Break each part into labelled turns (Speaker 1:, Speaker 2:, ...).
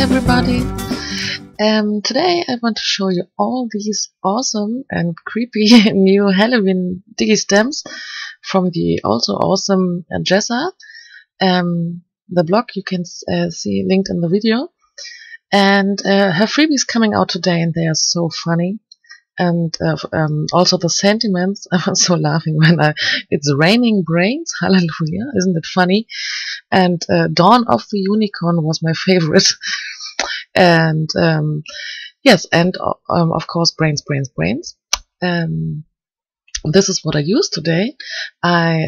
Speaker 1: everybody! Today I want to show you all these awesome and creepy new Halloween digi stamps from the also awesome Jessa. The blog you can see linked in the video. And her freebies coming out today, and they are so funny. And also the sentiments, I was so laughing when it's raining brains, hallelujah, isn't it funny? And Dawn of the Unicorn was my favorite. And yes, and of course brains. This is what I used today. I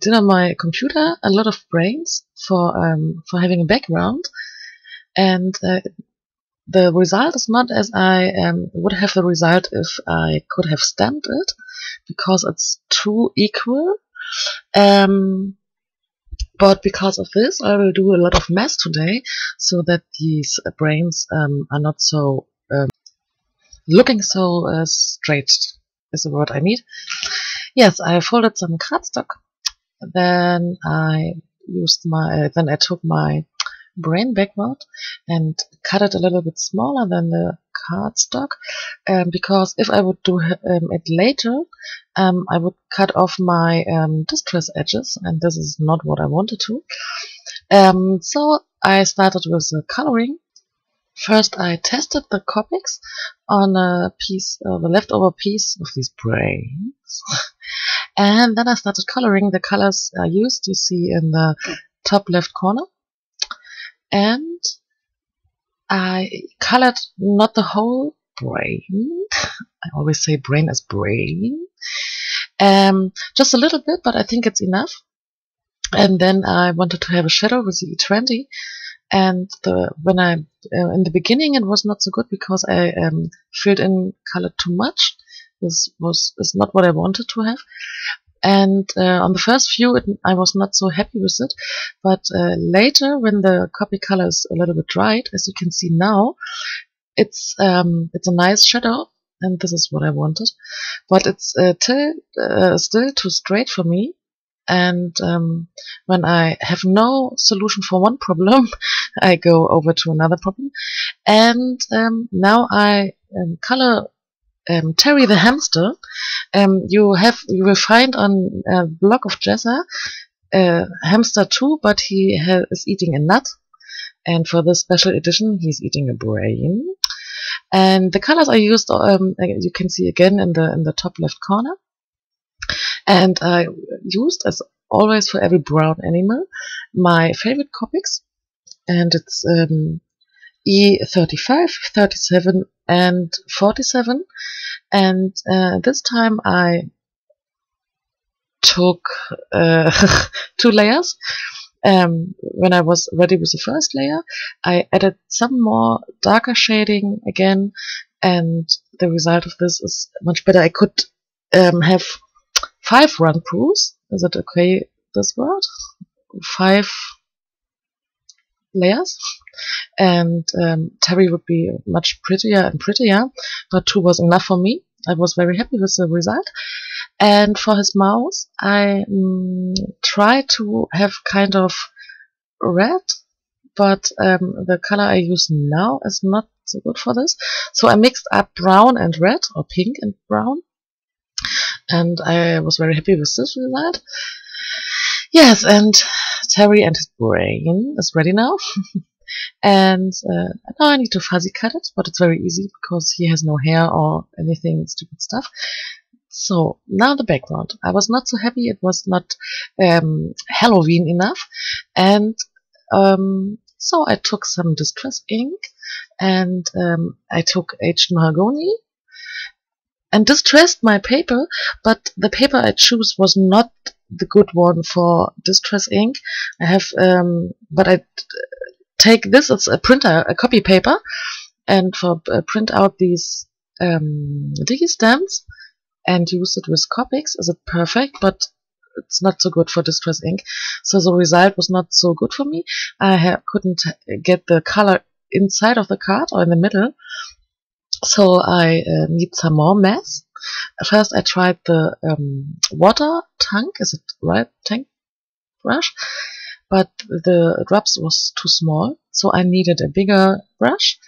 Speaker 1: did on my computer a lot of brains for having a background, and the result is not as I would have the result if I could have stamped it, because it's too equal. But because of this, I will do a lot of mess today, so that these brains are not so looking so straight, is the word I need. Yes, I folded some cardstock. Then I took my brain backward and cut it a little bit smaller than the cardstock, because if I would do it later, I would cut off my distress edges, and this is not what I wanted to. So I started with the coloring. First I tested the Copics on a piece, the leftover piece of these brains, and then I started coloring. The colors I used you see in the top left corner. And I colored not the whole brain. I always say brain as brain. Just a little bit, but I think it's enough. And then I wanted to have a shadow with the E20. And in the beginning it was not so good because I filled in color too much. This is not what I wanted to have. And on the first view, I was not so happy with it, but later, when the copy color is a little bit dried, as you can see now, it's a nice shadow, and this is what I wanted. But it's still too straight for me. And when I have no solution for one problem, I go over to another problem. And now I color Terry the hamster. You will find on a blog of Jessa hamster too, but he is eating a nut, and for this special edition he's eating a brain. And the colors I used, you can see again in the top left corner. And I used, as always for every brown animal, my favorite Copics, and it's E35, 37, and 47. And this time I took 2 layers. When I was ready with the first layer, I added some more darker shading again, and the result of this is much better. I could have 5 run-throughs. Is it okay, this word? 5 layers. And Terry would be much prettier and prettier, but 2 was enough for me. I was very happy with the result. And for his mouth, I tried to have kind of red, but the color I use now is not so good for this. So I mixed up brown and red, or pink and brown, and I was very happy with this result. Yes, and Terry and his brain is ready now. And now I need to fuzzy cut it, but it's very easy because he has no hair or anything stupid stuff. So now the background. I was not so happy. It was not Halloween enough, and so I took some distress ink, and I took aged mahogany and distressed my paper, but the paper I chose was not the good one for distress ink. I have but I take this, it's a printer, a copy paper, and for print out these digi stamps and use it with Copics. Is it perfect? But it's not so good for distress ink, so the result was not so good for me. I couldn't get the color inside of the card or in the middle, so I need some more mess. First I tried the water tank, is it right, tank brush, but the drops was too small, So I needed a bigger brush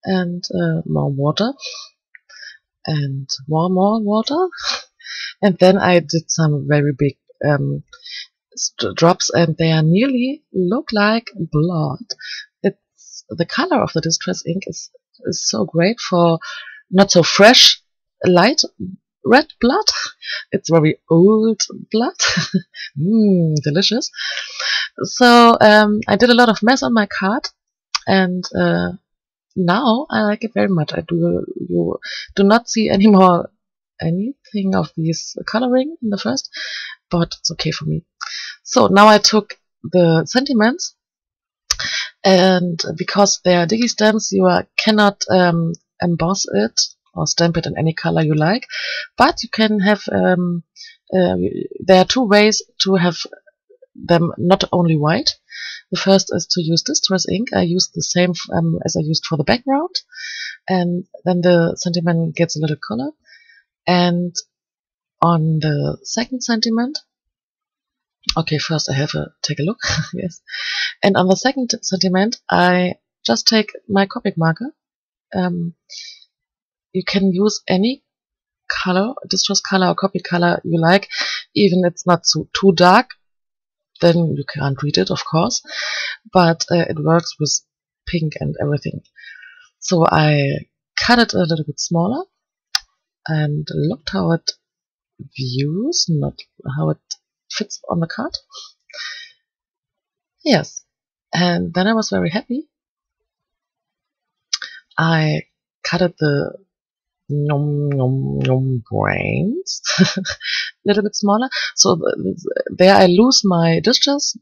Speaker 1: and more water and more water. And then I did some very big drops, and they are nearly look like blood. It's the color of the distress ink is so great for not so fresh, light red blood. It's very old blood. Delicious. So I did a lot of mess on my card, and now I like it very much. You do not see anymore anything of these coloring in the first, but it's okay for me. So now I took the sentiments, and because they are digi stamps, you cannot emboss it or stamp it in any color you like, but you can have there are two ways to have them not only white. The first is to use distress ink. I used the same as I used for the background, and then the sentiment gets a little color. And on the second sentiment, okay, first I have to take a look. Yes. And on the second sentiment, I just take my Copic marker. You can use any color, distress color or Copic color you like, even it's not too dark. Then you can't read it, of course, but it works with pink and everything. So I cut it a little bit smaller and looked how it views, not how it fits on the card. Yes, and then I was very happy. I cut the brains a little bit smaller, so there I lose my distress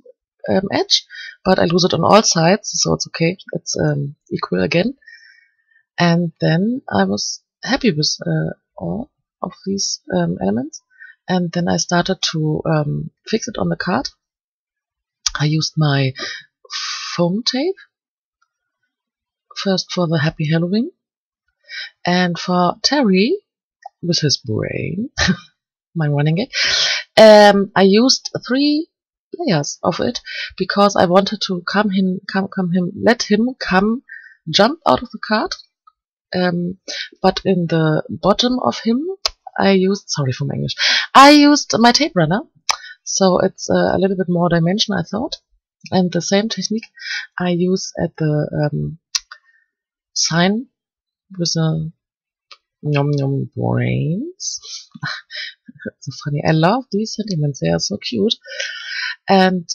Speaker 1: edge, but I lose it on all sides, so it's okay, it's equal again. And then I was happy with all of these elements, and then I started to fix it on the card. I used my foam tape first for the Happy Halloween, and for Terry with his brain, my running gag, I used 3 layers of it because I wanted to let him come jump out of the card. But in the bottom of him, I used, sorry for my English, I used my tape runner, so it's a little bit more dimension, I thought. And the same technique I use at the sign with the brains. It's so funny. I love these sentiments. They are so cute. And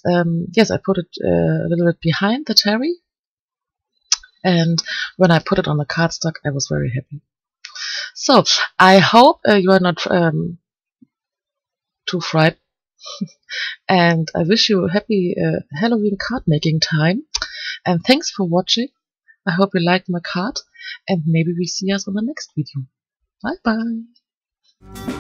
Speaker 1: yes, I put it a little bit behind the Terry. And when I put it on the cardstock, I was very happy. So I hope you are not too frightened. And I wish you a happy Halloween card making time. And thanks for watching. I hope you liked my card. And maybe we see us on the next video. Bye bye.